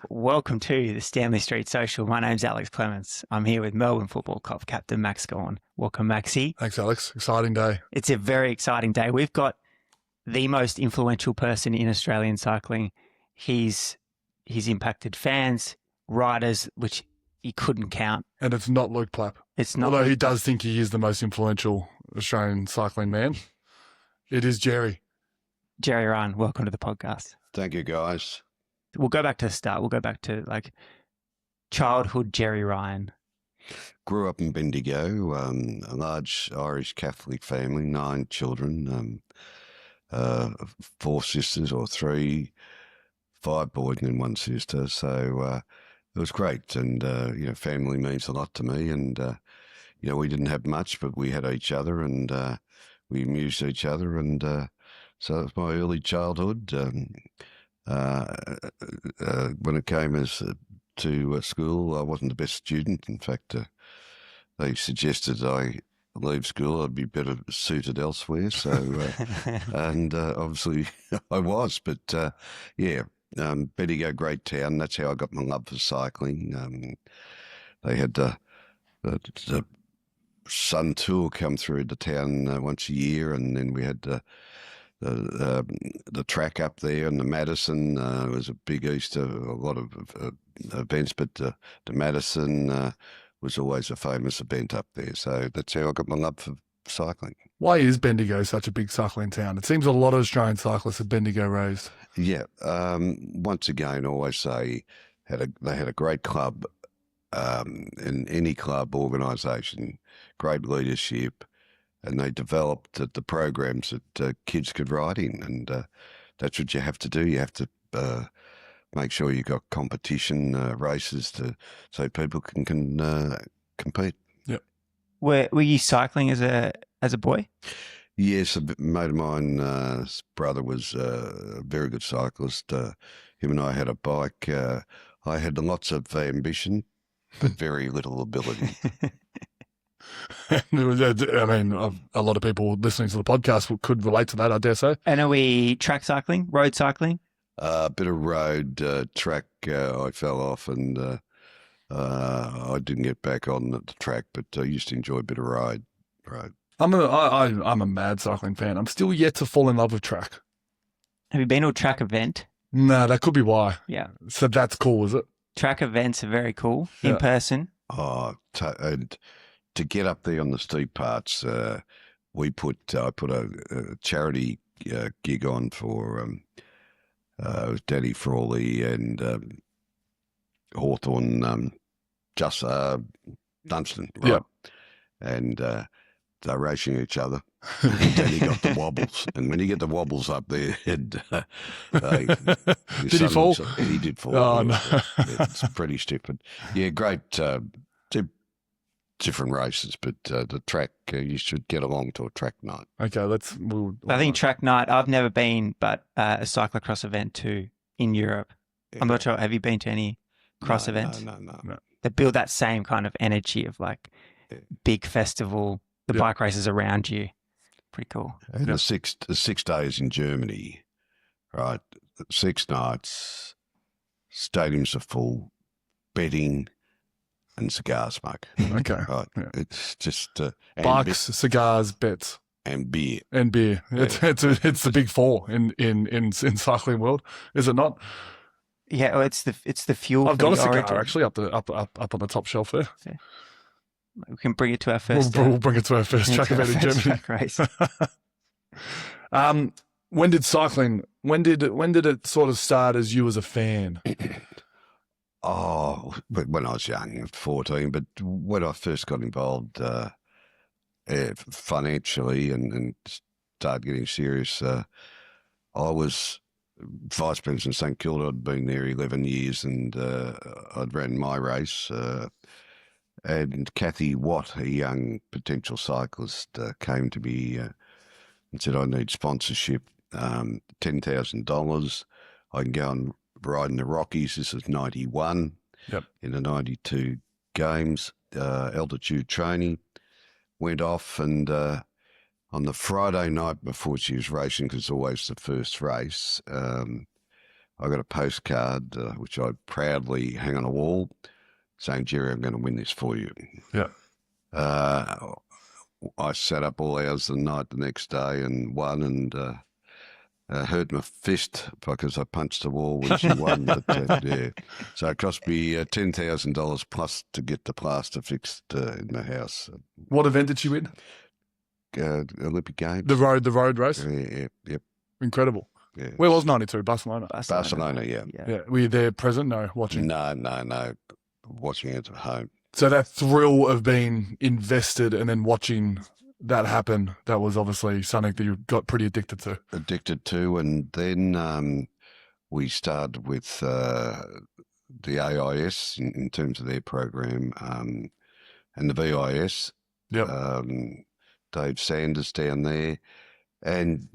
Welcome to the Stanley Street Social. My name's Alex Clements. I'm here with Melbourne Football Club captain Max Gawn. Welcome, Maxie. Thanks, Alex. Exciting day. It's a very exciting day. We've got the most influential person in Australian cycling. He's impacted fans, riders, which he couldn't count. And it's not Luke Plapp. It's not. Although he does think he is the most influential Australian cycling man. It is Gerry. Gerry Ryan, welcome to the podcast. Thank you, guys. We'll go back to the start. We'll go back to childhood Gerry Ryan. Grew up in Bendigo, a large Irish Catholic family, 9 children, 4 sisters or 3, 5 boys and 1 sister. So it was great. And, family means a lot to me. And, we didn't have much, but we had each other and we amused each other. And so it was my early childhood. When it came to school, I wasn't the best student. In fact, they suggested I leave school. I'd be better suited elsewhere. So, and obviously I was. But Bendigo, great town. That's how I got my love for cycling. They had the Sun Tour come through the town once a year, and then we had the track up there and the Madison was a big Easter, a lot of events, but the Madison was always a famous event up there. So that's how I got my love for cycling. Why is Bendigo such a big cycling town? It seems a lot of Australian cyclists are Bendigo raised. Yeah. Once again, I always say they had a great club in any club organisation, great leadership. And they developed the programs that kids could ride in. And that's what you have to do. You have to make sure you've got competition races so people can compete. Yep. Were you cycling as a boy? Yes, a mate of mine's brother was a very good cyclist. Him and I had a bike. I had lots of ambition, but very little ability. I mean, a lot of people listening to the podcast could relate to that, I dare say. And are we track cycling, road cycling? A bit of road, track. I fell off and I didn't get back on the track, but I used to enjoy a bit of road. I'm a mad cycling fan. I'm still yet to fall in love with track. Have you been to a track event? No, that could be why. Yeah. So that's cool, is it? Track events are very cool in person. Oh, and to get up there on the steep parts, I put a charity gig on for Daddy Frawley and Hawthorne, Dunstan, right? Yeah. And they're racing each other. Daddy got the wobbles, and when you get the wobbles up there, did he fall? He did fall. Oh no, it's pretty stupid. Yeah, great. Different races, but the track, you should get along to a track night. Okay, I think track night, I've never been, but a cyclocross event too in Europe. Yeah. I'm not sure. Have you been to any cross events? No. They build that same kind of energy of big festival, the bike races around you. Pretty cool. And the 6 days in Germany, right? 6 nights, stadiums are full, betting, and cigar smoke. Okay. Right. Yeah. It's just bikes, cigars, bets, and beer. And beer. Yeah. It's the big four in cycling world, is it not? Yeah, well, it's the fuel. I've got a cigar actually up on the top shelf there. Yeah. We can bring it to our first. We'll bring it to our first track event in Germany. Track race. When did cycling? When did it sort of start as you as a fan? Oh, when I was young, 14, but when I first got involved financially and started getting serious, I was vice president St Kilda. I'd been there 11 years and I'd ran my race. And Kathy Watt, a young potential cyclist, came to me and said, I need sponsorship, $10,000. I can go and ride in the Rockies. This is 91. Yep. In the 92 games, altitude training. Went off and on the Friday night before she was racing, because it's always the first race, I got a postcard which I proudly hang on a wall, saying, "Gerry, I'm going to win this for you." Yeah. I sat up all hours of the night the next day and won, and hurt my fist because I punched the wall when she won. But yeah, so it cost me $10,000 plus to get the plaster fixed in the house. What event did she win? Olympic Games. The road race. Yep. Incredible. Yeah. Where was 92? Barcelona. Barcelona, yeah. Yeah. Were you there present? No, watching. No. Watching it at home. So that thrill of being invested and then watching that happen, that was obviously something that you got pretty addicted to. And then we started with the AIS in terms of their program and the VIS. Yep. Dave Sanders down there. And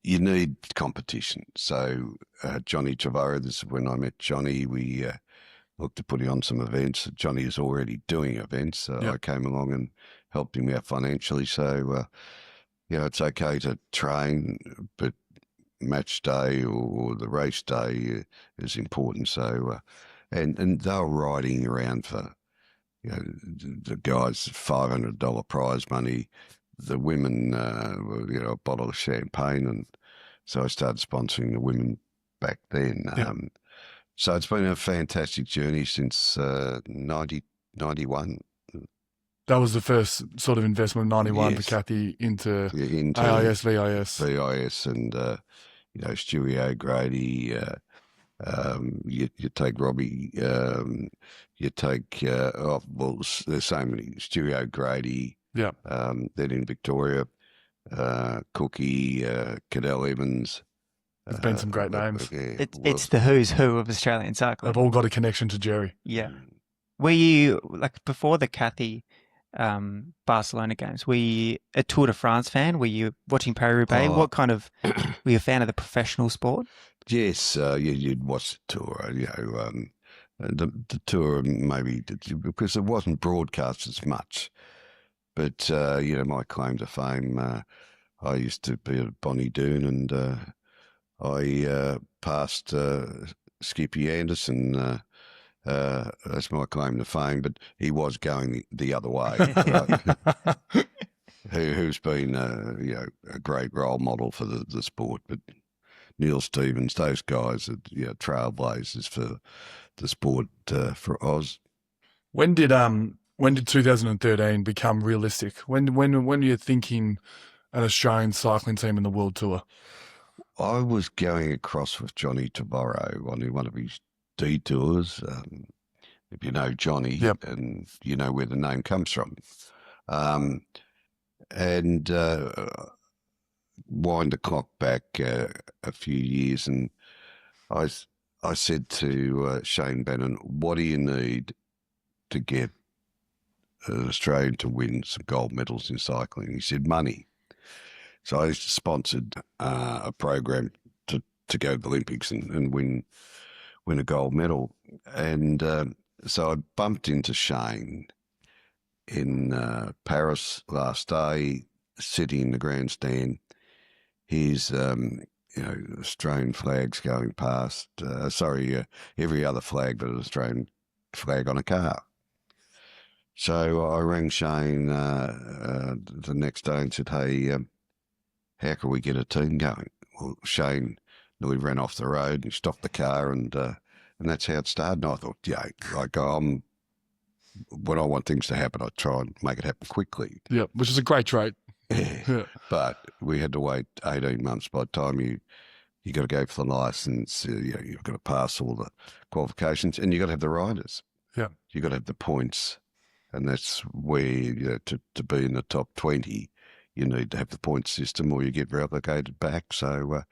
you need competition. So Johnny Trevorrow, this is when I met Johnny, we looked to put him on some events. Johnny is already doing events. I came along and helped him out financially. So, it's okay to train, but match day or the race day is important. So, and they were riding around for, the guys $500 prize money, the women, a bottle of champagne. And so I started sponsoring the women back then. Yeah. So it's been a fantastic journey since 91. That was the first sort of investment, 91, Yes. for Kathy into Into AIS, VIS. VIS and, Stewie O'Grady. You take Robbie, you take, there's so many, Stewie O'Grady. Yeah. Then in Victoria, Cookie, Cadell Evans. There's been some great names. It's the who's who of Australian cycling. They've all got a connection to Gerry. Yeah. Were you, before the Kathy Barcelona games, were you a Tour de France fan? Were you watching Paris-Roubaix? What kind of, were you a fan of the professional sport? Yes, you'd watch the Tour, the Tour maybe, because it wasn't broadcast as much. But, my claim to fame, I used to be at Bonnie Doon and I passed Skippy Anderson. That's my claim to fame, but he was going the other way. Who's been a great role model for the sport. But Neil Stevens, those guys are trailblazers for the sport for Oz. When did 2013 become realistic? When were you thinking an Australian cycling team in the World Tour? I was going across with Johnny Trevorrow on one of his detours. If you know Johnny, Yep. and you know where the name comes from, and wind the clock back a few years, and I said to Shane Bannon, "What do you need to get an Australian to win some gold medals in cycling?" He said, "Money." So I sponsored a program to go to the Olympics and win a gold medal. And so I bumped into Shane in Paris last day, sitting in the grandstand. His Australian flags going past. Every other flag but an Australian flag on a car. So I rang Shane the next day and said, "Hey, how can we get a team going?" Well, Shane nearly ran off the road and stopped the car, and that's how it started. And I thought, when I want things to happen, I try and make it happen quickly. Yeah, which is a great trait. Yeah. But we had to wait 18 months. By the time you got to go for the license, you've got to pass all the qualifications, and you got to have the riders. Yeah, you got to have the points, and that's where to be in the top 20. You need to have the point system or you get relegated back. So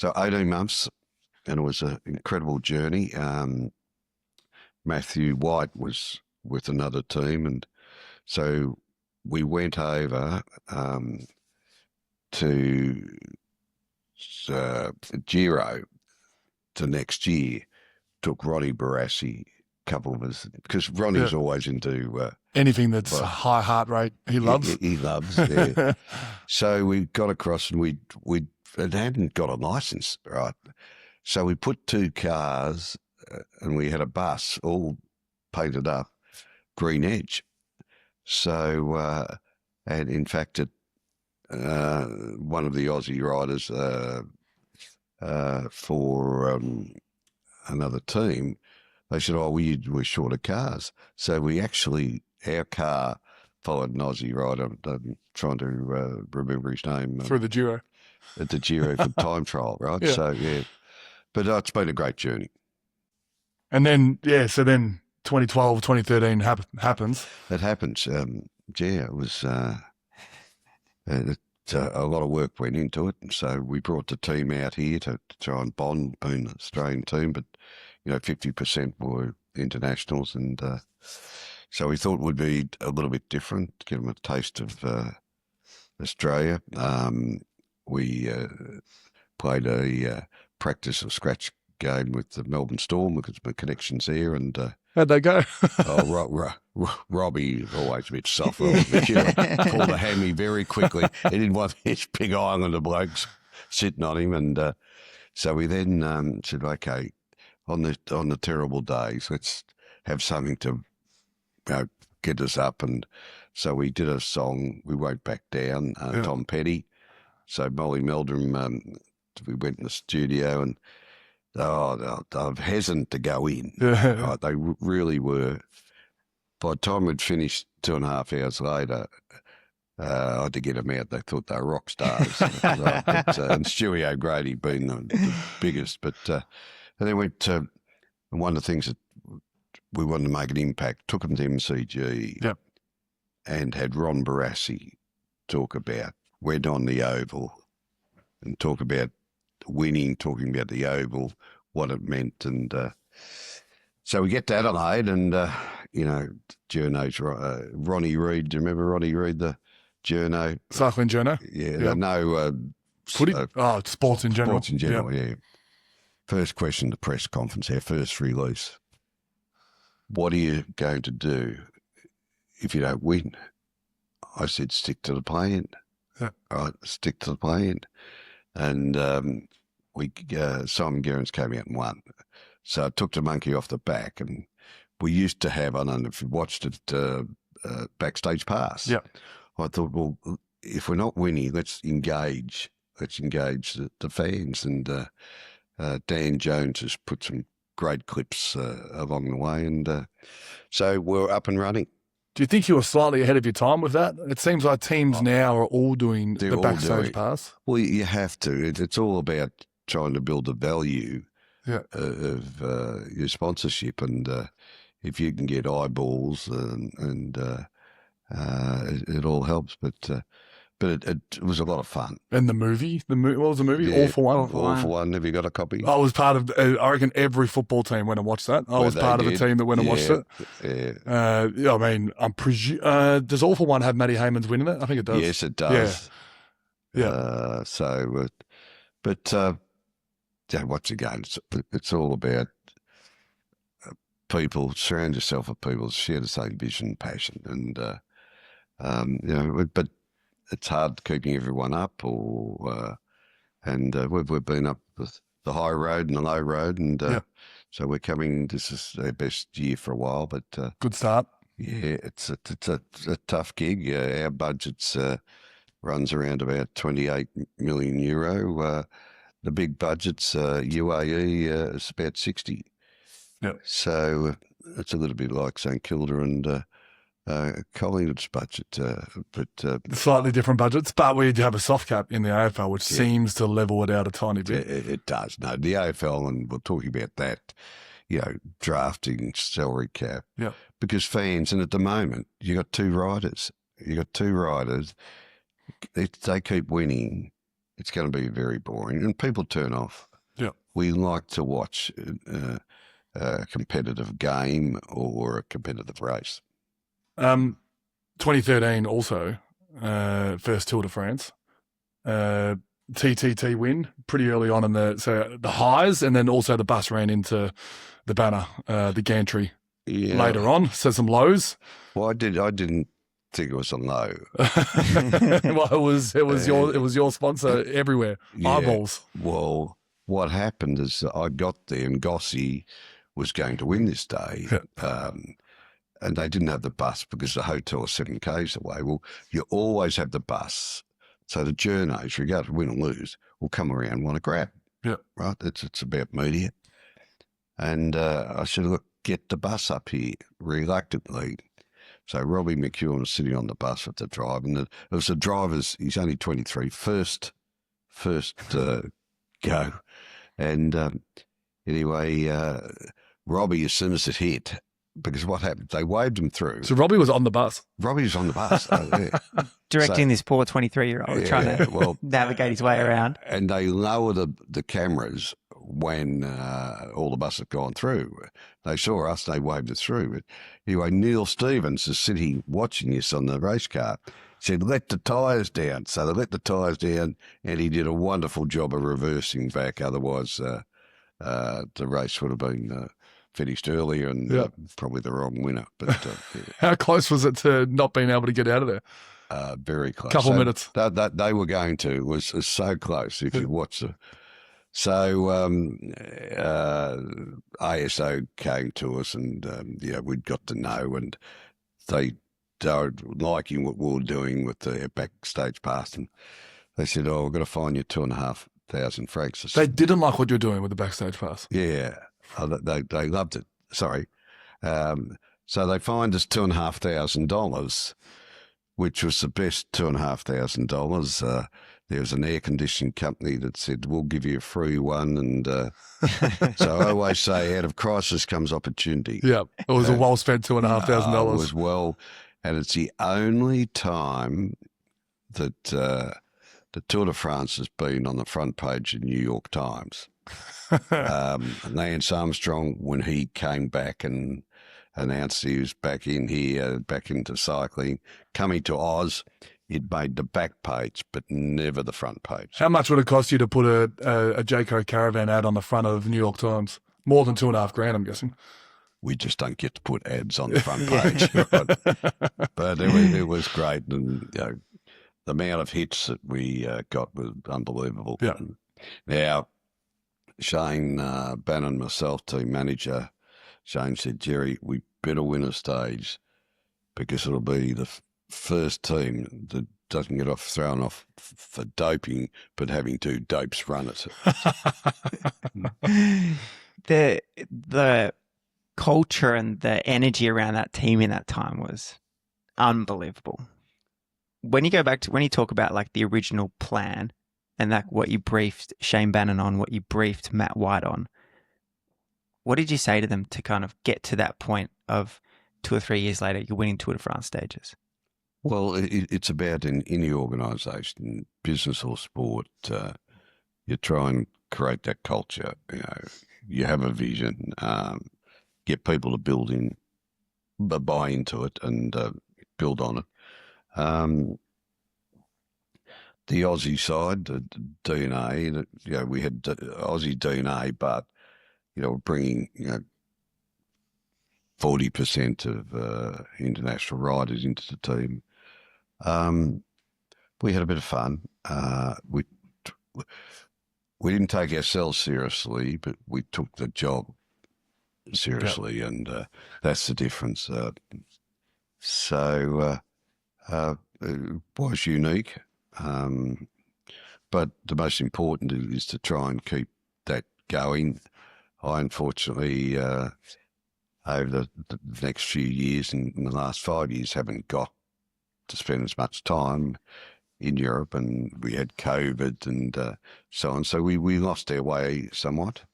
18 months, and it was an incredible journey. Matthew White was with another team, and so we went over to Giro to next year. Took Ronnie Barassi, a couple of us, because Ronnie's always into... anything that's high heart rate, he loves. He loves, yeah. So we got across and we hadn't got a license, right? So we put 2 cars and we had a bus all painted up GreenEdge. So, and in fact, one of the Aussie riders for another team, they said, "Oh, we're short of cars." So our car followed an Aussie rider. I'm trying to remember his name. Through the Giro. At the Giro for time trial, right? Yeah. So, yeah. But it's been a great journey. And then, so then 2012, 2013 happens. It happens. It was a lot of work went into it. And so we brought the team out here to try and bond, being an Australian team, but, 50% were internationals. And so we thought it would be a little bit different, give them a taste of Australia. We played a practice or scratch game with the Melbourne Storm because my connection's there. And how'd they go? Robbie, always a bit soft, pulled a hammy very quickly. He didn't want his big island of blokes sitting on him. And so we then said, okay, on the terrible days, let's have something to get us up. And so we did a song, We Won't Back Down, Tom Petty. So Molly Meldrum, we went in the studio and I'm hesitant to go in. Right, they really were. By the time we'd finished 2.5 hours later, I had to get them out. They thought they were rock stars. Right, and Stewie O'Grady being the biggest. But and then went to one of the things that we wanted to make an impact, took them to MCG and had Ron Barassi talk about, went on the Oval and talk about winning, talking about the Oval, what it meant. And so we get to Adelaide and, journos, Ronnie Reid. Do you remember Ronnie Reid, the journo? Cycling journo? Yeah. No. Footy? Sports in general. Sports in general, yeah. First question, the press conference, our first release. What are you going to do if you don't win? I said, stick to the plan. Yeah. Right, stick to the plan. And Simon Gerrans came out and won. So I took the monkey off the back. And we used to have, I don't know if you watched it, Backstage Pass. Yeah. I thought, well, if we're not winning, let's engage the fans. And Dan Jones has put some great clips along the way. And so we're up and running. Do you think you were slightly ahead of your time with that? It seems like teams now are all doing the Backstage Pass. Well, you have to. It's all about trying to build the value of your sponsorship. And if you can get eyeballs and it all helps. But it was a lot of fun. And the movie? What was the movie? Yeah, All for One? All for One. Have you got a copy? I was part of, I reckon every football team went and watched that. I was part of the team that went and watched it. Yeah. I mean, does All for One have Matty Hayman's winning it? I think it does. Yes, it does. Yeah. Once again, it's all about people. Surround yourself with people who share the same vision and passion. And, but it's hard keeping everyone up, and we've been up with the high road and the low road, and so we're coming. This is our best year for a while, but good start. Yeah, it's a tough gig. Our budget's runs around about 28 million euro. The big budget's UAE is about 60. Yep. So it's a little bit like St Kilda and Collingwood's budget, but slightly different budgets. But we do have a soft cap in the AFL, which seems to level it out a tiny bit. It does. No, the AFL, and we're talking about that. Drafting salary cap. Yeah. Because fans, and at the moment, you got two riders. If they keep winning, it's going to be very boring, and people turn off. Yeah. We like to watch a competitive game or a competitive race. 2013 also, first Tour de France, TTT win pretty early on in the highs, and then also the bus ran into the banner, the gantry later on. So some lows. Well, I didn't think it was a low. Well, it was your sponsor everywhere. Yeah. Eyeballs. Well, what happened is I got there and Gossie was going to win this day. And they didn't have the bus because the hotel was 7 k's away. Well, you always have the bus. So the journos, regardless of win or lose, will come around and want to grab. Yeah. Right? It's about media. And I said, look, get the bus up here reluctantly. So Robbie McEwen was sitting on the bus with the driver. And it was the driver's, he's only 23, first go. And anyway, Robbie, as soon as it hit, because what happened, they waved him through. So Robbie was on the bus. Robbie was on the bus. Yeah. Directing this poor 23-year-old trying to navigate his way around. And they lower the cameras when all the buses have gone through. They saw us, they waved us through. But anyway, Neil Stevens is sitting watching this on the race car. Said, let the tyres down. So they let the tyres down, and he did a wonderful job of reversing back. Otherwise, the race would have been finished earlier and probably the wrong winner. But How close was it to not being able to get out of there? Very close. Couple minutes. They were going to. It was so close if you watch the. So ASO came to us and we'd got to know, and they were liking what we were doing with the backstage pass, and they said, "Oh, we're going to fine you 2,500 francs." They didn't like what you're doing with the backstage pass. Yeah, they loved it. Sorry, so they fined us $2,500, which was the best $2,500. There was an air conditioning company that said, we'll give you a free one. And so I always say, out of crisis comes opportunity. Yeah, it was a well-spent $2,500. It was well, and it's the only time that the Tour de France has been on the front page of the New York Times. Lance Armstrong, when he came back and announced he was back in here, back into cycling, coming to Oz, it made the back page, but never the front page. How much would it cost you to put a Jayco Caravan ad on the front of New York Times? More than $2,500, I'm guessing. We just don't get to put ads on the front page. Right? But it was great. And the amount of hits that we got was unbelievable. Yeah. Now, Shane Bannon, myself, team manager, Shane said, Gerry, we better win a stage because it'll be the first team that doesn't get thrown off for doping, but having 2 dopes run it. The culture and the energy around that team in that time was unbelievable. When you talk about like the original plan and that what you briefed Shane Bannon on, what you briefed Matt White on, what did you say to them to kind of get to that point of 2 or 3 years later, you're winning Tour de France stages? Well, it's about in any organisation, business or sport, you try and create that culture. You have a vision, get people to buy into it and build on it. The Aussie side, the DNA, we had Aussie DNA, but bringing 40% of international riders into the team. We had a bit of fun. We didn't take ourselves seriously, but we took the job seriously, and that's the difference. So it was unique, but the most important is to try and keep that going. I unfortunately, over the next few years, in the last 5 years, haven't got to spend as much time in Europe, and we had COVID and so on. So we lost our way somewhat.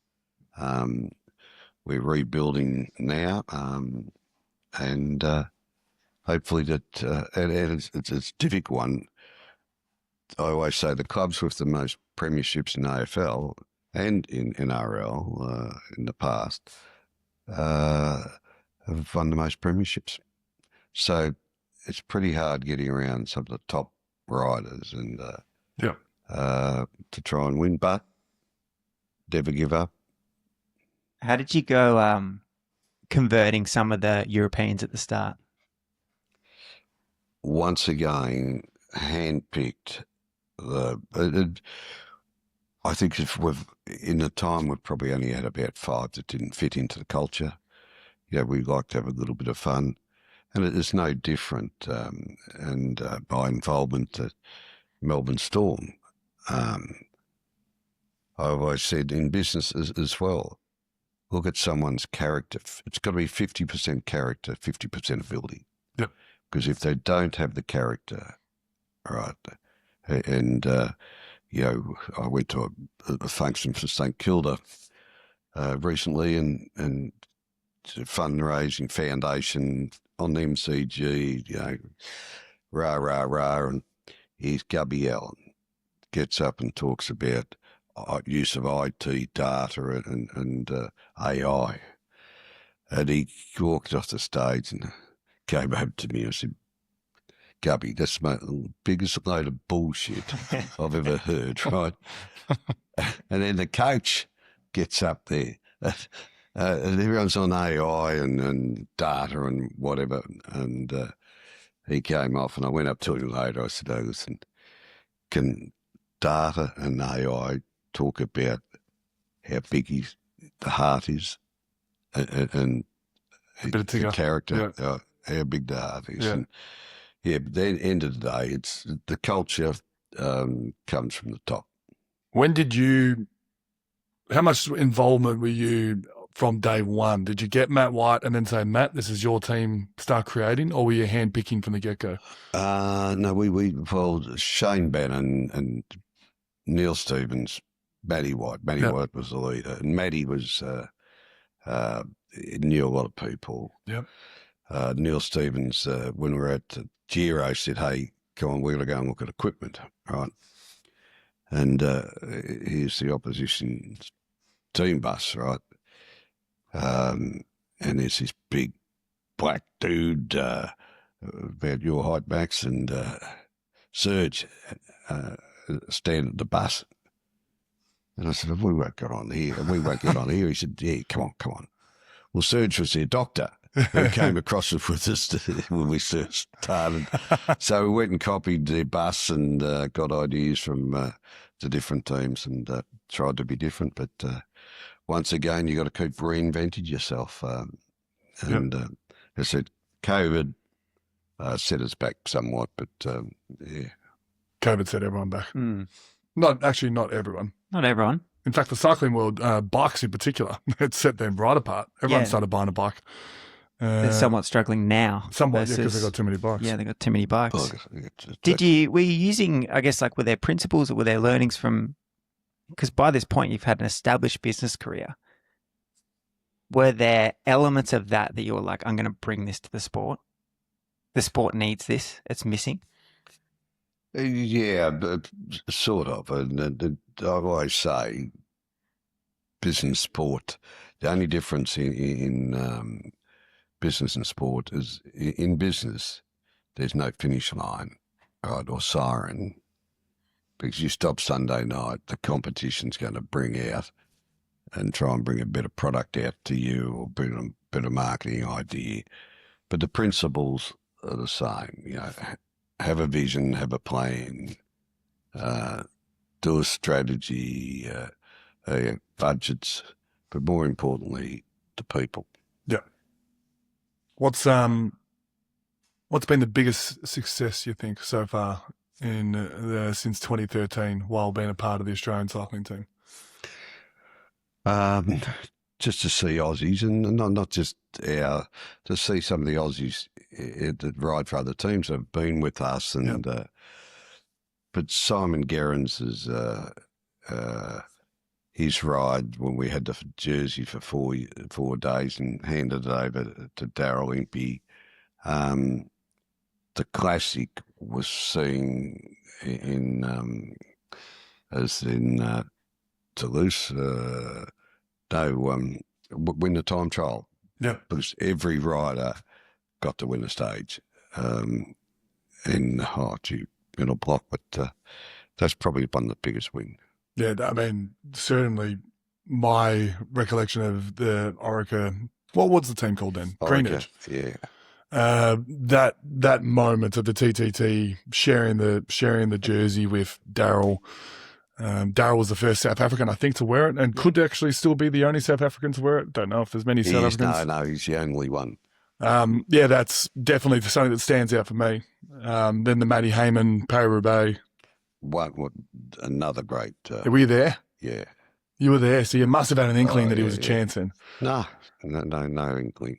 We're rebuilding now, and hopefully that it's a difficult one. I always say the clubs with the most premierships in AFL and in NRL in the past have won the most premierships. So it's pretty hard getting around some of the top riders and to try and win, but never give up. How did you go converting some of the Europeans at the start? Once again, handpicked. I think if in the time we've probably only had about 5 that didn't fit into the culture. We like to have a little bit of fun, and it is no different. And by involvement at Melbourne Storm, I always said in business as well, look at someone's character. It's got to be 50% character, 50% ability. Yep. Because if they don't have the character, right, and I went to a function for St Kilda recently, and fundraising foundation on MCG, rah, rah, rah, and here's Gubby Allen gets up and talks about use of IT, data, and AI. And he walked off the stage and came over to me and said, Gubby, that's the biggest load of bullshit I've ever heard, right? And then the coach gets up there. And everyone's on AI and data and whatever. And he came off, and I went up to him later. I said, oh, listen, can data and AI talk about how big the heart is and the character, how big the heart is? Yeah. And but then end of the day, it's the culture comes from the top. How much involvement were you from day one? Did you get Matt White and then say, Matt, this is your team, start creating, or were you handpicking from the get-go? No, we involved Shane Bannon and Neil Stevens, Matty White. Matty White was the leader, and Matty was knew a lot of people. Yep. Neil Stevens, when we were at Gerry, said, hey, come on, we're going to go and look at equipment, right? And here's the opposition team bus, right? And there's this big black dude about your height, Max, and Serge stand at the bus. And I said, we won't get on here. We won't get on here. He said, yeah, come on. Well, Serge was their doctor who came across it with us when we first started. So we went and copied their bus and got ideas from the different teams and tried to be different. But once again, you got to keep reinventing yourself. And as I said, COVID set us back somewhat, but yeah. COVID set everyone back. Mm. Not everyone. Not everyone. In fact, the cycling world, bikes in particular, it set them right apart. Everyone started buying a bike. They're somewhat struggling now. Somewhat, because they've got too many bikes. Yeah, they've got too many bikes. Were you using, I guess, like, were there principles or were there learnings from, because by this point you've had an established business career. Were there elements of that you were like, I'm going to bring this to the sport? The sport needs this. It's missing. Yeah, but sort of. And I always say, business sport. The only difference in business and sport is in business, there's no finish line, right, or siren, because you stop Sunday night, the competition's going to bring out and try and bring a better product out to you or bring a better marketing idea. But the principles are the same, have a vision, have a plan, do a strategy, budgets, but more importantly, the people. Yeah. What's been the biggest success you think so far since 2013 while being a part of the Australian cycling team? Just to see Aussies, and not just to see some of the Aussies that ride for other teams have been with us, and but Simon Gerrans is his ride when we had the jersey for 4 days and handed it over to Daryl Impey. The classic was seen in Toulouse. Win the time trial. Yeah, because every rider got to win a stage. In a block, but that's probably one of the biggest wins. Yeah, I mean, certainly my recollection of the Orica, what was the team called then? GreenEdge. Yeah. That moment of the TTT sharing the jersey with Daryl, Darryl was the first South African, I think, to wear it, and could actually still be the only South African to wear it. Don't know if there's many South Africans. No, he's the only one. Yeah, that's definitely something that stands out for me. Then the Matty Heyman, Paris-Roubaix. Another great. Were you there? Yeah. You were there, so you must have had an inkling that he was a chance then. No inkling.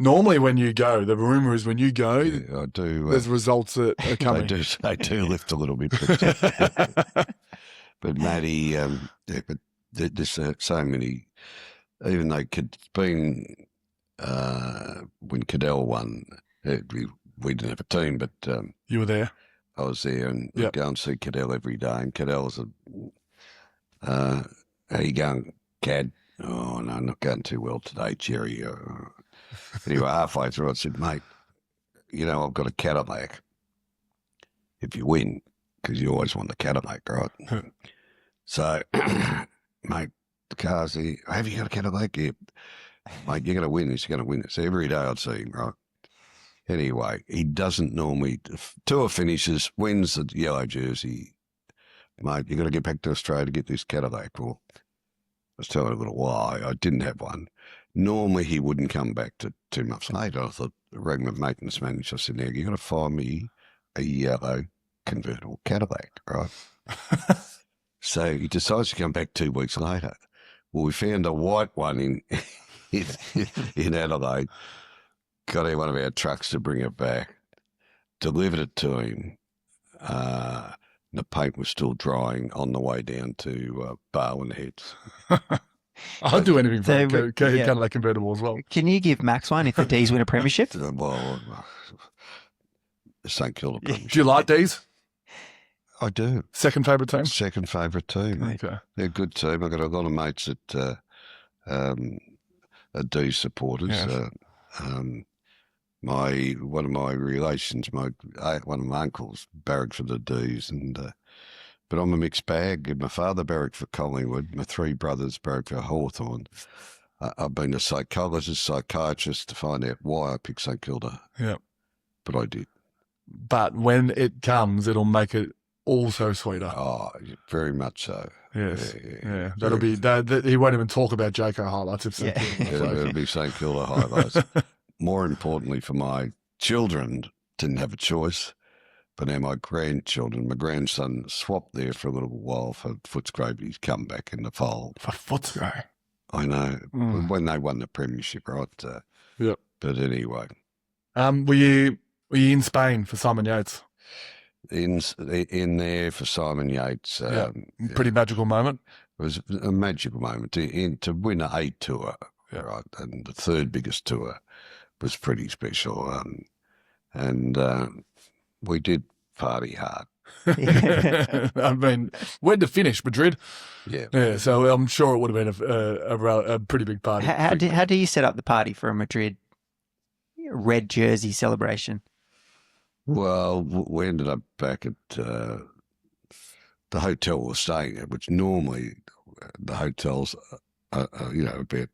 Normally when you go, the rumour is when you go, I do. There's results that are coming. They do lift a little bit. But Matty, but there's so many, even though it's been, when Cadell won, we didn't have a team, but you were there. I was there, and we'd go and see Cadell every day. And Cadell's how you going, Cad? Oh, no, not going too well today, Gerry. Anyway, halfway through, I said, mate, I've got a Cadillac. If you win, because you always want the Cadillac, right? So, mate, the car's there. Have you got a Cadillac? Yeah. Mate, you're going to win this, you're going to win this. Every day I'd see him, right? Anyway, he doesn't normally, tour finishes, wins the yellow jersey. Mate, you've got to get back to Australia to get this Cadillac. Well, I was telling a little why I didn't have one. Normally he wouldn't come back to 2 months later. I thought, rang my maintenance manager. I said, now you've got to find me a yellow convertible Cadillac, right? So he decides to come back 2 weeks later. Well, we found a white one in Adelaide. Got out one of our trucks to bring it back, delivered it to him. The paint was still drying on the way down to Barwon Heads. I'll do anything for So, Cadillac convertible as well. Can you give Max one if the D's win a premiership? Well, St Kilda premiership. Do you like these? I do. Second favourite team? Second favourite team. Okay. They're a good team. I've got a lot of mates that are D supporters. Yes. One of my relations, one of my uncles barracked for the D's, but I'm a mixed bag. My father barracked for Collingwood. My 3 brothers barracked for Hawthorn. I've been a psychologist, psychiatrist to find out why I picked St Kilda. Yeah. But I did. But when it comes, it'll make it all so sweeter. Oh, very much so. Yes. Yeah. Yeah. That'll be that. He won't even talk about Jaco highlights if St Kilda. It'll be St Kilda highlights. More importantly for my children, didn't have a choice, but now my grandchildren, my grandson swapped there for a little while for Footscray, but he's come back in the fold. For Footscray? I know, when they won the premiership, right? Yep. But anyway. Were you in Spain for Simon Yates? In there for Simon Yates. Pretty magical moment. It was a magical moment to win an A tour, right, and the 3rd biggest tour was pretty special. And we did party hard. I mean, where'd to finish? Madrid? Yeah. Yeah, so I'm sure it would have been a pretty big party. How do you set up the party for a Madrid red jersey celebration? Well, we ended up back at the hotel we were staying at, which normally the hotels about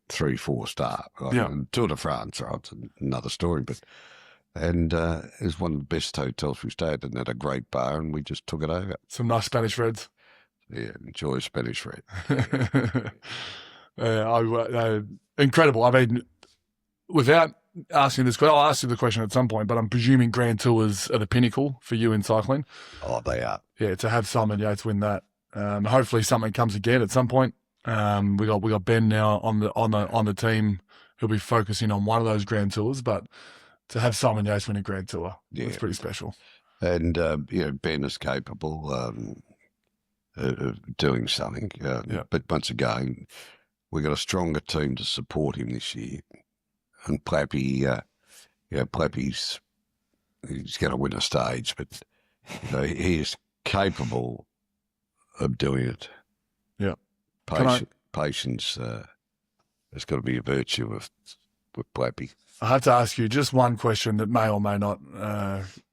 3-4 star. Right? Yeah. And Tour de France, right? It's another story, but it was one of the best hotels we stayed at, and had a great bar, and we just took it over. Some nice Spanish reds. Yeah, enjoy Spanish red. Incredible. I mean, without asking this question, I'll ask you the question at some point, but I'm presuming Grand Tours are the pinnacle for you in cycling. Oh, they are. Yeah, to have Simon Yates win that. Hopefully something comes again at some point. We got Ben now on the team who'll be focusing on one of those Grand Tours, but to have Simon Yates win a Grand Tour, it's pretty special. And Ben is capable of doing something. But once again, we got a stronger team to support him this year. And Plappy, Plappy's he's going to win a stage, but he is capable of doing it. Yeah. Patience has got to be a virtue with Plappy. I have to ask you just one question that may or may not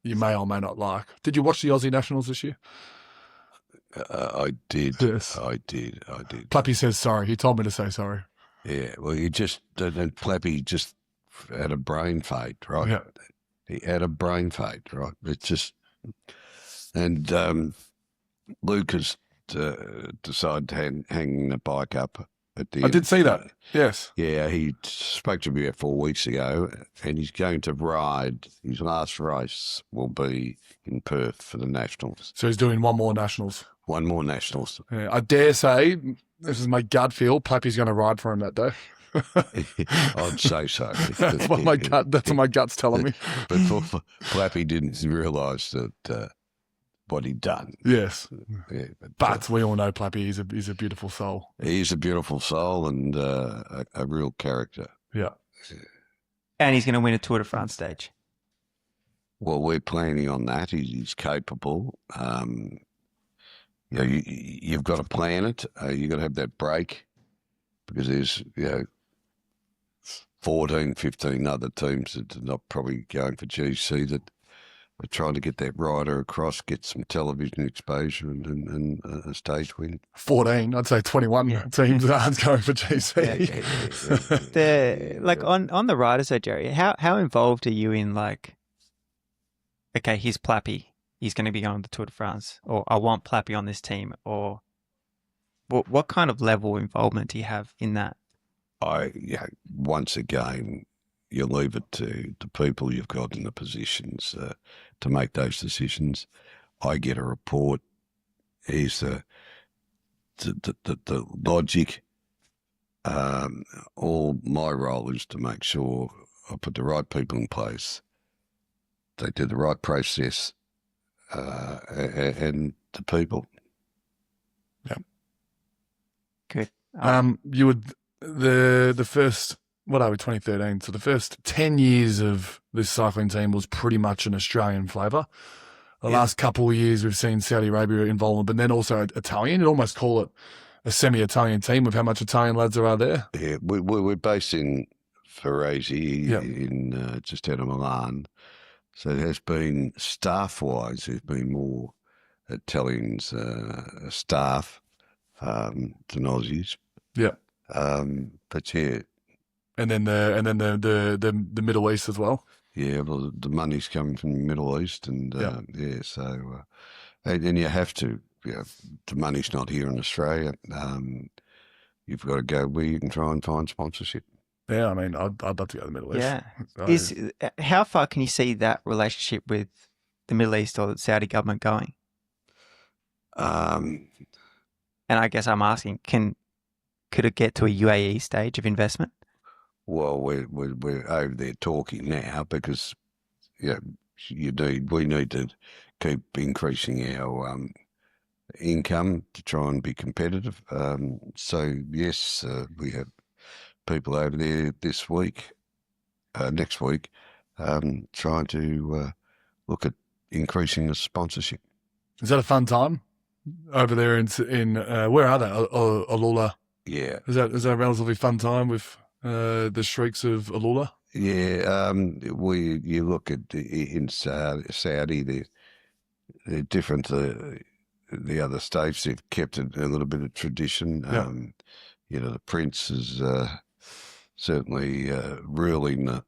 you may or may not like. Did you watch the Aussie Nationals this year? I did. Yes. I did. Plappy says sorry. He told me to say sorry. Yeah. Well, and Plappy just had a brain fade, right? Yeah. He had a brain fade, right? It's just, and Luke has decided to hang the bike up at the I end. did see that. Yes. Yeah, he spoke to me about 4 weeks ago, and he's going to ride. His last race will be in Perth for the Nationals. So he's doing one more Nationals. One more Nationals. Yeah, I dare say, this is my gut feel, Plappy's going to ride for him that day. I'd say so. That's what my gut's telling me. But Flappy didn't realise that what he'd done. Yes. Yeah, But we all know Plappy, he's a beautiful soul. He's a beautiful soul and a real character. Yeah. And he's going to win a Tour de France stage. Well, we're planning on that. He's capable. You've got to plan it. You've got to have that break because there's 14, 15 other teams that are not probably going for GC that are trying to get that rider across, get some television exposure and a stage win. 14, I'd say 21 teams aren't going for GC. On the riders though, Gerry, how involved are you in okay, here's Plappy, he's going to be going to the Tour de France, or I want Plappy on this team, or what kind of level of involvement do you have in that? Once again, you leave it to the people you've got in the positions to make those decisions. I get a report. Here's the logic. All my role is to make sure I put the right people in place. They do the right process, and the people. Yeah. Good. You would the first, what are we, 2013? So the first 10 years of this cycling team was pretty much an Australian flavour. The last couple of years we've seen Saudi Arabia involved, but then also Italian. You'd almost call it a semi-Italian team with how much Italian lads there are there. Yeah, we're based in Ferrasi, in just out of Milan. So it has been, staff-wise, there's been more Italians staff than Aussies. Yeah. But yeah. And then the Middle East as well. Yeah, well, the money's coming from the Middle East, and so and you have to. The money's not here in Australia. You've got to go where you can try and find sponsorship. Yeah, I mean, I'd love to go to the Middle East. Yeah. How far can you see that relationship with the Middle East or the Saudi government going? Um, And I guess I'm asking, could it get to a UAE stage of investment? Well, we're over there talking now because we need to keep increasing our income to try and be competitive. So yes, we have people over there this week, next week, trying to look at increasing the sponsorship. Is that a fun time over there in where are they? Alula. Yeah. Is that a relatively fun time with the shrieks of Alula? Yeah. You look at in Saudi, they're different to the other states. They've kept a little bit of tradition. The prince is certainly ruling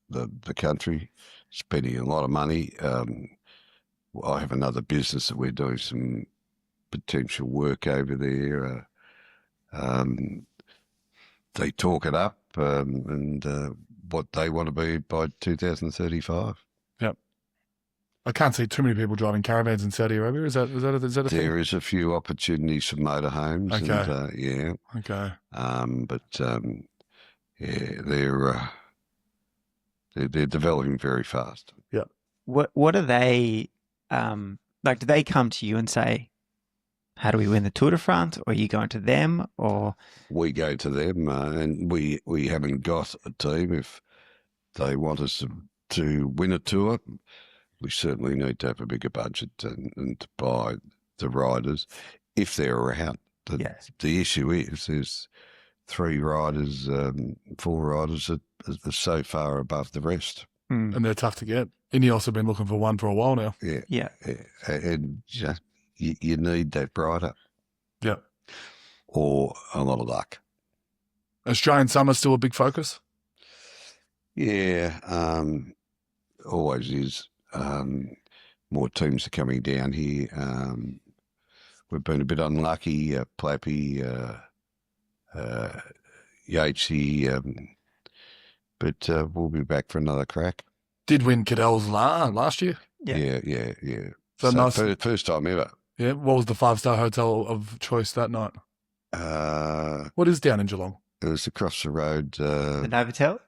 the country, spending a lot of money. I have another business that we're doing some potential work over there. They talk it up and what they want to be by 2035. Yep. I can't see too many people driving caravans in Saudi Arabia. Is that a thing? There is a few opportunities for motorhomes. Okay. And, Okay. They're developing very fast. Yeah. What are they like? Do they come to you and say, "How do we win the Tour de France?" Or are you going to them? Or we go to them, and we haven't got a team. If they want us to win a tour, we certainly need to have a bigger budget and to buy the riders if they're around. The issue is there's 3 riders, 4 riders that are so far above the rest. And they're tough to get. Ineos have been looking for one for a while now. Yeah. And you need that rider. Yeah. Or a lot of luck. Australian summer still a big focus? Yeah, always is. More teams are coming down here. we've been a bit unlucky. Plappy, Yatesy, but we'll be back for another crack. Did win Cadell's last year. Yeah. Yeah. So nice. First time ever. Yeah. What was the 5-star hotel of choice that night? What is down in Geelong? It was across the road. The Novotel?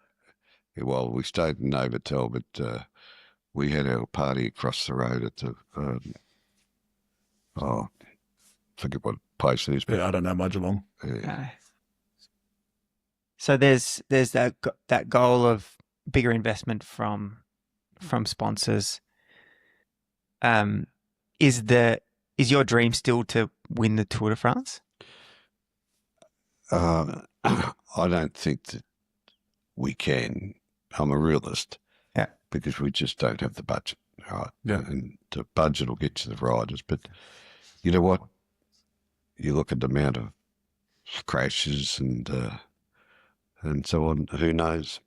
Well, we stayed in Novotel, but we had our party across the road at the, I forget what place it is. But, Yeah, I don't know my Geelong. No. So there's that goal of bigger investment from sponsors. Is your dream still to win the Tour de France? I don't think that we can. I'm a realist. Yeah. Because we just don't have the budget, right? Yeah. And the budget will get you the riders. But you know what? You look at the amount of crashes and so on. Who knows?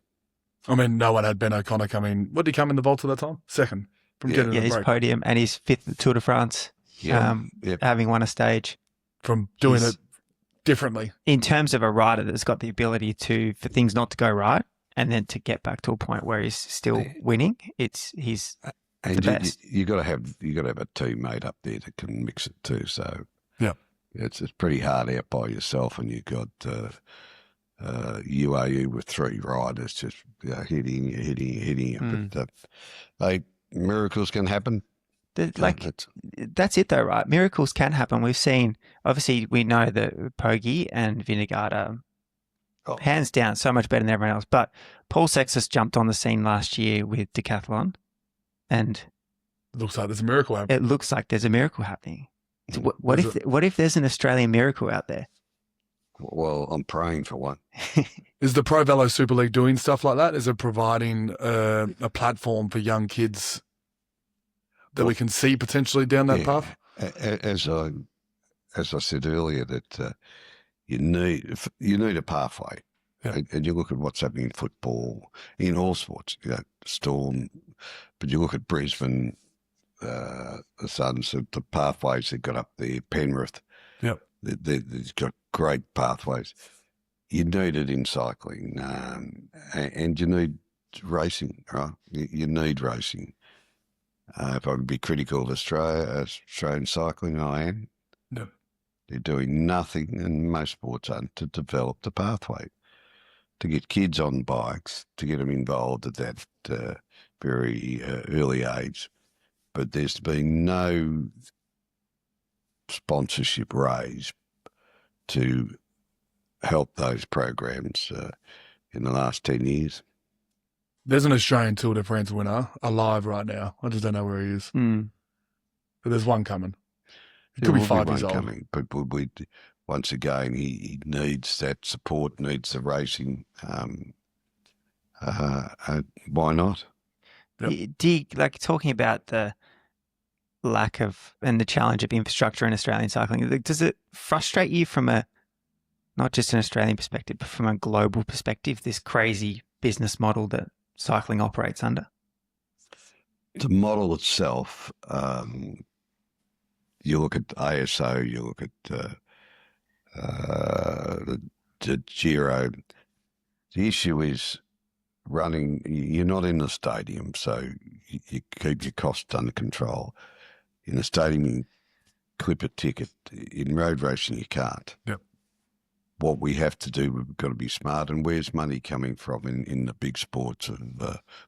I mean, no one had Ben O'Connor come in. What did he come in the vault at that time? Second from getting Yeah, a his break. podium and his fifth at the Tour de France. Yeah. Having won a stage. From doing it differently. In terms of a rider that's got the ability for things not to go right and then to get back to a point where he's still winning, he's And the best. You got to have a teammate up there that can mix it too. So yeah, it's pretty hard out by yourself, and you've got UAE with 3 riders just hitting. But miracles can happen. That's it though, right? Miracles can happen. We've seen, obviously, we know that Poggi and Vingegaard are hands down so much better than everyone else. But Paul Sextus jumped on the scene last year with Decathlon, and it looks like there's a miracle happening. It looks like there's a miracle happening. What if there's an Australian miracle out there? Well, I'm praying for one. Is the Pro Velo Super League doing stuff like that? Is it providing a platform for young kids that we can see potentially down that path? As I said earlier, that you need a pathway, and you look at what's happening in football, in all sports. Storm, but you look at Brisbane, the Suns, the pathways they've got up there, Penrith. Yep, they've got great pathways. You need it in cycling, and you need racing, right? You need racing. If I would be critical of Australian cycling, I am. No. They're doing nothing, and most sports aren't, to develop the pathway, to get kids on bikes, to get them involved at that very early age. But there's been no sponsorship raised to help those programs in the last 10 years. There's an Australian Tour de France winner alive right now. I just don't know where he is. But there's one coming. He could be 5 years old. Coming, but once again, he needs that support, needs the racing. Why not? Yep. Do you, talking about the lack of and the challenge of infrastructure in Australian cycling, does it frustrate you from not just an Australian perspective, but from a global perspective, this crazy business model that cycling operates under? The model itself, you look at ASO, you look at the Giro. The issue is running. You're not in the stadium, so you keep your costs under control. In the stadium, you clip a ticket. In road racing, you can't. Yep. What we have to do, we've got to be smart. And where's money coming from in the big sports of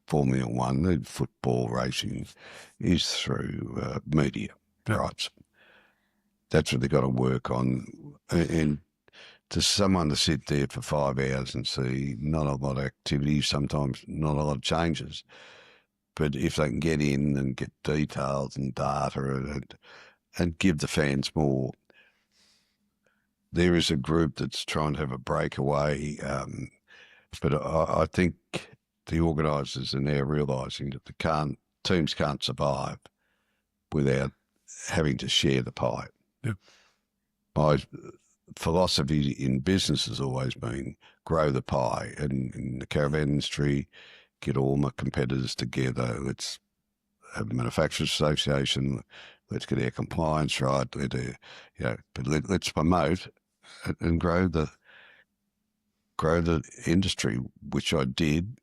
Formula One, the football racing, is through media rights. That's what they've got to work on. And to someone to sit there for 5 hours and see not a lot of activity, sometimes not a lot of changes, but if they can get in and get details and data and give the fans more. There is a group that's trying to have a breakaway, but I think the organisers are now realising that teams can't survive without having to share the pie. Yep. My philosophy in business has always been grow the pie, and in the caravan industry, get all my competitors together. Let's have a manufacturers association. let's get our compliance right. But let's promote and grow the industry, which I did.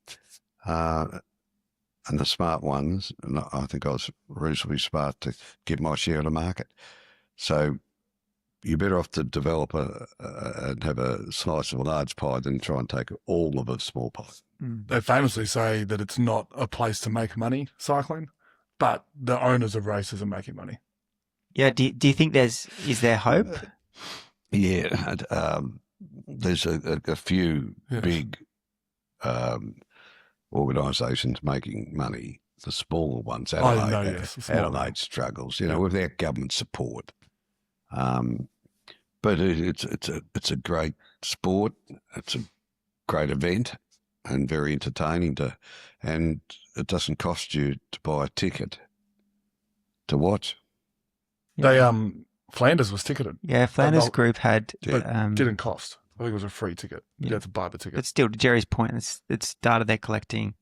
And the smart ones, and I think I was reasonably smart to get my share of the market. So you're better off to develop and have a slice of a large pie than try and take all of a small pie. They famously say that it's not a place to make money, cycling, but the owners of races are making money. Yeah. Do you think is there hope? Yeah, there's a few Yes. big organisations making money. The smaller ones, Adelaide, the smaller Adelaide struggles, without government support. But it's a great sport. It's a great event and very entertaining and it doesn't cost you to buy a ticket to watch. They Flanders was ticketed. Yeah, Flanders Group had Didn't cost. I think it was a free ticket. You had to buy the ticket. But still, to Gerry's point, it's data they're collecting.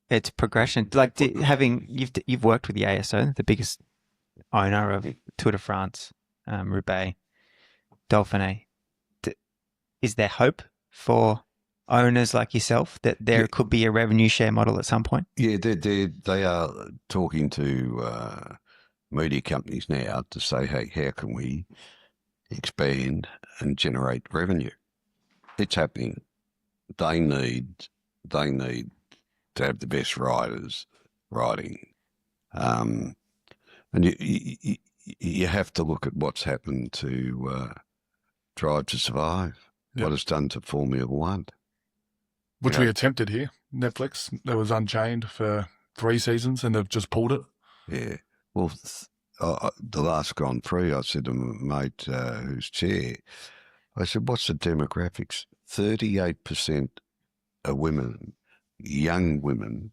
It's progression. Like you've worked with the ASO, the biggest owner of Tour de France, Roubaix, Dauphiné. Is there hope for owners like yourself that there could be a revenue share model at some point? Yeah, they are talking to media companies now to say, hey, how can we expand and generate revenue? It's happening. They need to have the best riders riding, and you have to look at what's happened to Drive to Survive. What it's done to Formula One, which we attempted here. Netflix, that was Unchained for 3 seasons, and they've just pulled it. Yeah. Well, the last Grand Prix, I said to my mate who's chair, I said, what's the demographics? 38% of women, young women,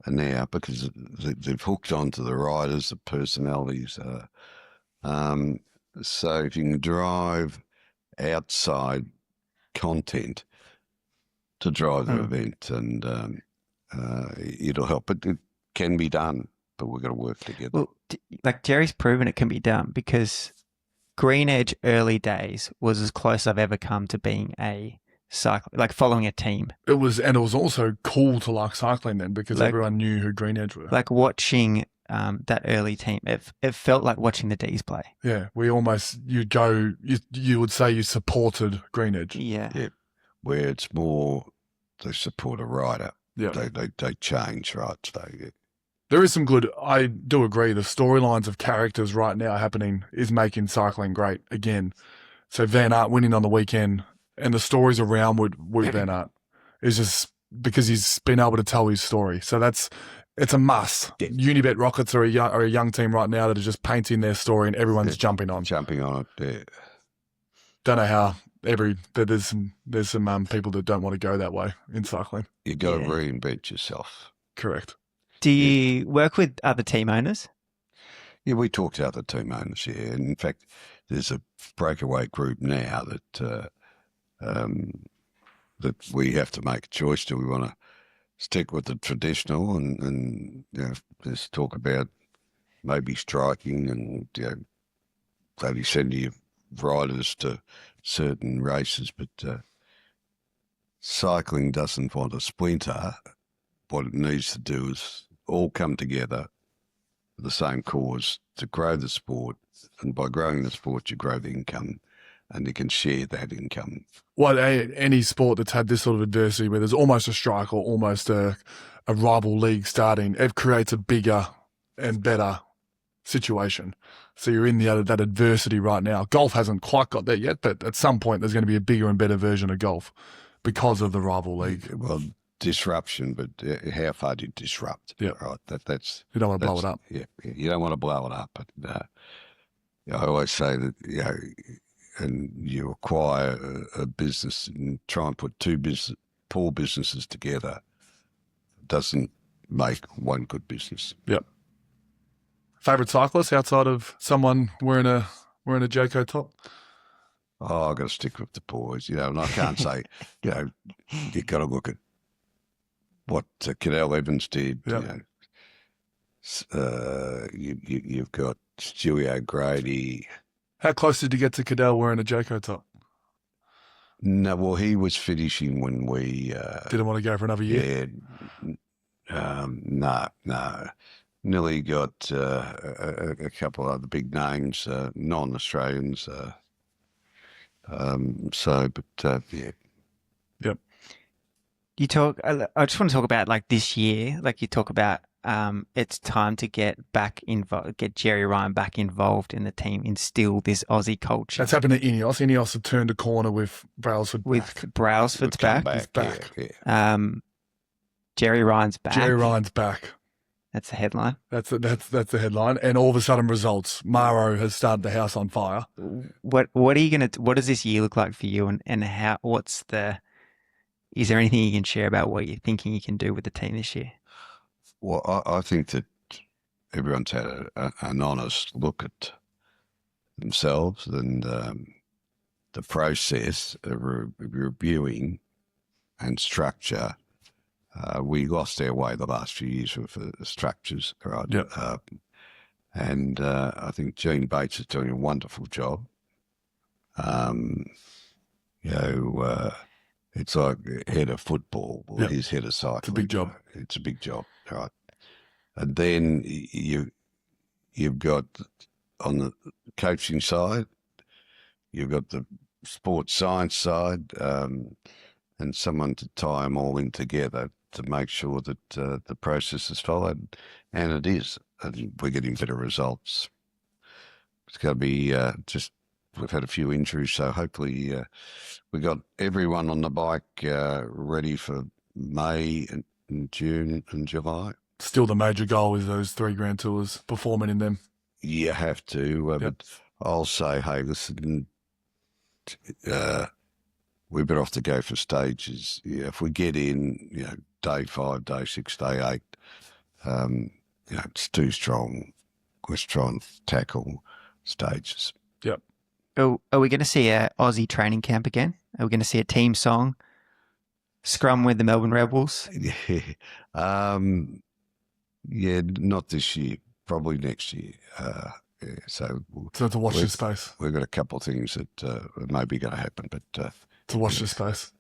are now, because they've hooked onto the riders, the personalities. So if you can drive outside content to drive the event, and it'll help. But it can be done, but we've got to work together. Well, like Gerry's proven it can be done, because GreenEdge early days was as close I've ever come to being a cycle, like following a team. It was also cool to like cycling then, because everyone knew who GreenEdge were. Like watching that early team, it felt like watching the D's play. Yeah, we almost, you would say you supported GreenEdge. Yeah. Where it's more they support a rider. Yeah. They change, right? There is some good, I do agree, the storylines of characters right now happening is making cycling great again. So Van Aert winning on the weekend, and the stories around Wout Van Aert is just because he's been able to tell his story. So it's a must. Yeah. Unibet Rockets are a young team right now that are just painting their story, and everyone's jumping on it. Yeah. Don't know how. There's some people that don't want to go that way in cycling. You've got to reinvent yourself. Correct. Do you work with other team owners? Yeah, we talk to other team owners here. In fact, there's a breakaway group now that we have to make a choice. Do we want to stick with the traditional and there's talk about maybe striking and maybe sending your riders to certain races, but cycling doesn't want a splinter. What it needs to do is all come together for the same cause, to grow the sport, and by growing the sport you grow the income, and you can share that income. Well, any sport that's had this sort of adversity where there's almost a strike or almost a rival league starting, it creates a bigger and better situation. So you're in that adversity right now. Golf hasn't quite got there yet, but at some point there's going to be a bigger and better version of golf because of the rival league. Well, disruption, but how far do you disrupt? Yeah, right. That's you don't want to blow it up. Yeah, you don't want to blow it up. But I always say that and you acquire a business and try and put two poor businesses together, doesn't make one good business. Yep. Favorite cyclist outside of someone wearing a Jayco top? Oh, I've got to stick with the boys, and I can't say, you've got to look at what Cadell Evans did. Yep. You've got Stewie O'Grady. How close did you get to Cadell wearing a Joko top? No, well, he was finishing when we. Didn't want to go for another year? Yeah. No. Nearly got a couple of other big names, non-Australians. Yeah. Yep. You talk. I just want to talk about like this year. Like you talk about, it's time to get back involved, get Gerry Ryan back involved in the team, instill this Aussie culture. That's happened to Ineos. Ineos have turned a corner with Brailsford With back. Brailsford's Come back. He's back. Yeah. Jerry Ryan's back. Gerry Ryan's back. That's the headline. That's the headline. And all of a sudden, results. Maro has started the house on fire. What are you gonna? What does this year look like for you? And how? What's the? Is there anything you can share about what you're thinking you can do with the team this year? Well, I think that everyone's had an honest look at themselves and the process of reviewing and structure. We lost our way the last few years with the structures, right? Yep. And I think Gene Bates is doing a wonderful job. It's like head of football or Yep. his head of cycling. It's a big job. It's a big job, right? And then you've got on the coaching side, you've got the sports science side, and someone to tie them all in together to make sure that the process is followed, and it is. And we're getting better results. It's going to be we've had a few injuries, so hopefully we got everyone on the bike ready for May and June and July. Still, the major goal is those 3 Grand Tours, performing in them. You have to, Yep. but I'll say, hey, listen, we're better off to go for stages. Yeah, if we get in, day 5, day 6, day 8, it's too strong. Let's try and tackle stages. Yep. Are we going to see a Aussie training camp again? Are we going to see a team song? Scrum with the Melbourne Rebels? Yeah, not this year. Probably next year. So To watch this space. we've got a couple of things that may be going to happen, but To watch this space.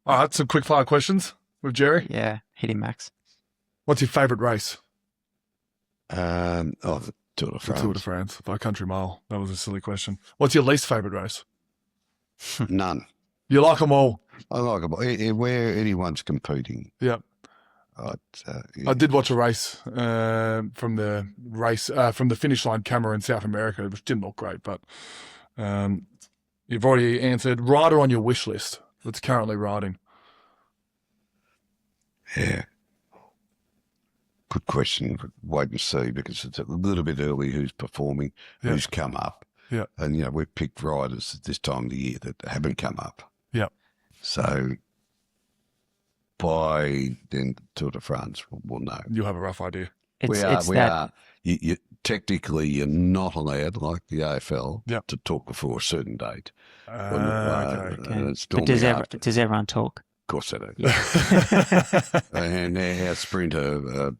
All right, some quick fire questions with Gerry. Yeah, hit him, Max. What's your favourite race? the Tour de The France. Tour de France, by country mile. That was a silly question. What's your least favourite race? None. You like them all. I like it where anyone's competing. Yep. Yeah. I did watch a race from the finish line camera in South America, which didn't look great, but you've already answered. Rider on your wish list that's currently riding. Yeah. Good question. Wait and see, because it's a little bit early who's performing, Yeah. who's come up. Yeah. And, we've picked riders at this time of the year that haven't come up. Yep. So by then, Tour de France, we'll know. You'll have a rough idea. We are. You technically, you're not allowed, like the AFL, Yep. to talk before a certain date. Okay. It's But normally after. does everyone talk? Of course they do. Yeah. And our sprinter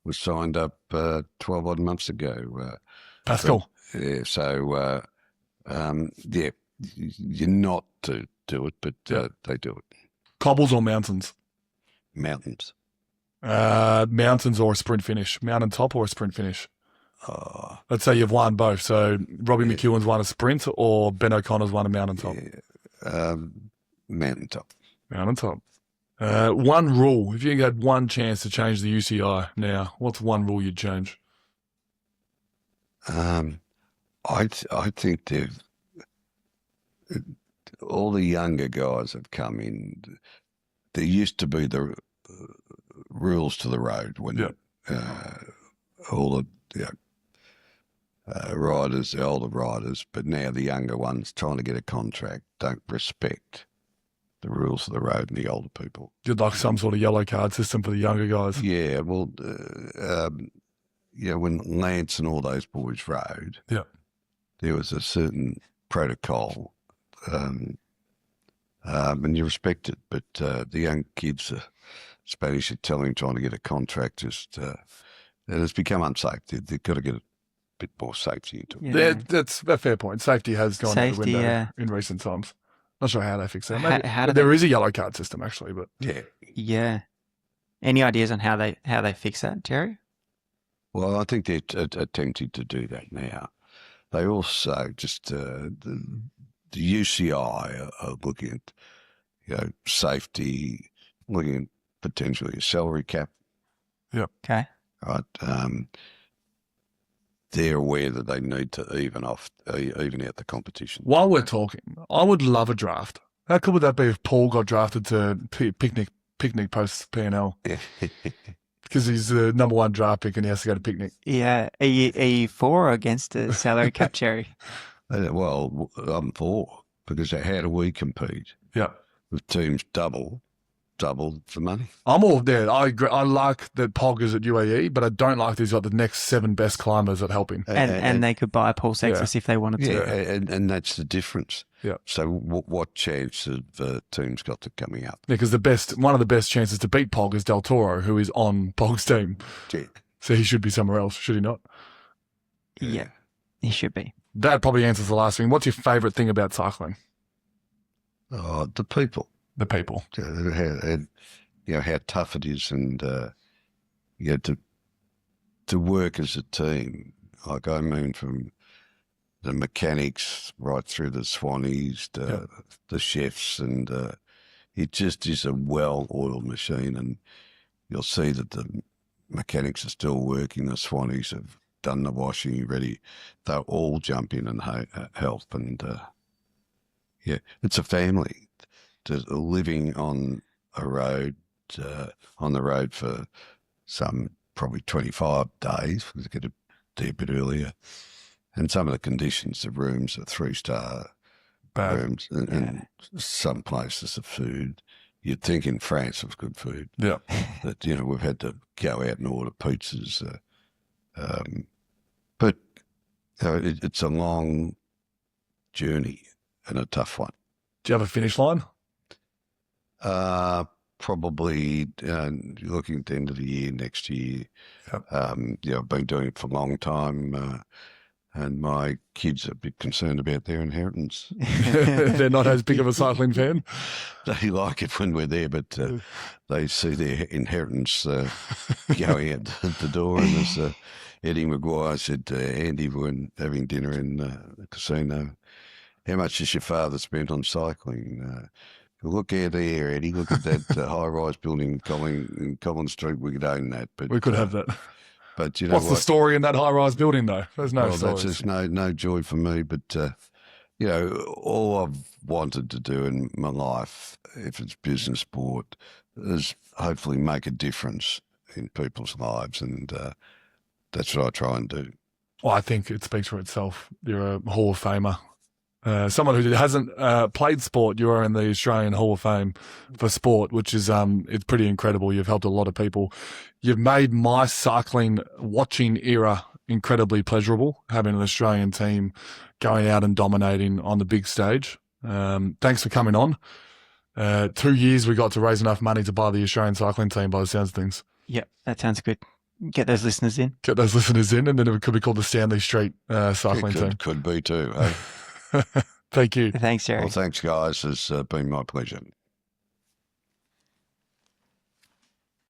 was signed up 12 odd months ago. Pascal. Yeah, so, you're not to do it, but Yeah. they do it. Cobbles or mountains? Mountains. Mountains or a sprint finish? Mountain top or a sprint finish? Oh, Let's say you've won both. So Robbie McEwen's won a sprint or Ben O'Connor's won a mountain top. yeah. Mountaintop. Mountain top. One rule. If you had one chance to change the UCI now, what's one rule you'd change? I think all the younger guys have come in. There used to be the rules to the road when Yep. all the riders, the older riders, but now the younger ones trying to get a contract don't respect the rules of the road and the older people. You'd like some sort of yellow card system for the younger guys. Yeah, well, when Lance and all those boys rode, Yeah. there was a certain protocol, and you respect it. But the young kids, Spanish Italian, trying to get a contract, just And it's become unsafe. They've got to get a bit more safety into it. Yeah. That's a fair point. Safety has gone out the Safety, window yeah. in recent times. Not sure how they fix that. How- Maybe how do there they- is a yellow card system actually, but Yeah. Yeah. Any ideas on how they fix that, Gerry? Well, I think they're attempting to do that now. They also just the UCI are looking at safety, looking at potentially a salary cap. Okay. Right. They're aware that they need to even out the competition. while we're talking, I would love a draft. How cool would that be if Paul got drafted to picnic post P&L? Because he's the number one draft pick and he has to go to picnic. Yeah. Are you for or against a salary cap, Gerry? Well, I'm for, because how do we compete Yeah. with teams double the money? I'm all there. I agree. I like that Pog is at UAE, but I don't like that he's got the next 7 best climbers that help him. And they could buy Paul Sextus if they wanted to. Yeah, and that's the difference. Yeah. So what chance have teams got to coming up? Yeah, because one of the best chances to beat Pog is Del Toro, who is on Pog's team. Yeah. So he should be somewhere else, should he not? Yeah. He should be. That probably answers the last thing. What's your favourite thing about cycling? Oh, the people. The people. How tough it is, and to work as a team. Like, I mean, from the mechanics right through the Swannies, the chefs, and it just is a well-oiled machine. And you'll see that the mechanics are still working. The Swannies have done the washing, ready. They'll all jump in and help. And it's a family. Living on a road, on the road for some probably 25 days, because they get there a bit earlier. And some of the conditions, the rooms are 3-star rooms, and some places the food. You'd think in France it was good food. Yeah. That, we've had to go out and order pizzas. But it's a long journey and a tough one. Do you have a finish line? Probably looking at the end of the year, next year. Yep. I've been doing it for a long time, and my kids are a bit concerned about their inheritance. They're not as big of a cycling fan. They like it when we're there, but they see their inheritance going out the door. And as Eddie Maguire said to Andy when having dinner in the casino, how much has your father spent on cycling? Look out there, Eddie. Look at that high-rise building in Collins Street. We could own that. But We could have that. But you know What's the story in that high-rise building, though? There's no story. That's just no joy for me. But all I've wanted to do in my life, if it's business sport, is hopefully make a difference in people's lives, and that's what I try and do. Well, I think it speaks for itself. You're a Hall of Famer. Someone who hasn't played sport, you are in the Australian Hall of Fame for sport, which is it's pretty incredible. You've helped a lot of people. You've made my cycling watching era incredibly pleasurable, having an Australian team going out and dominating on the big stage. Thanks for coming on. 2 years we got to raise enough money to buy the Australian cycling team by the sounds of things. Yep, that sounds good. Get those listeners in. Get those listeners in, and then it could be called the Stanley Street cycling team. Could be too. Eh? Thank you. Thanks, Gerry. Well, thanks, guys. It's been my pleasure.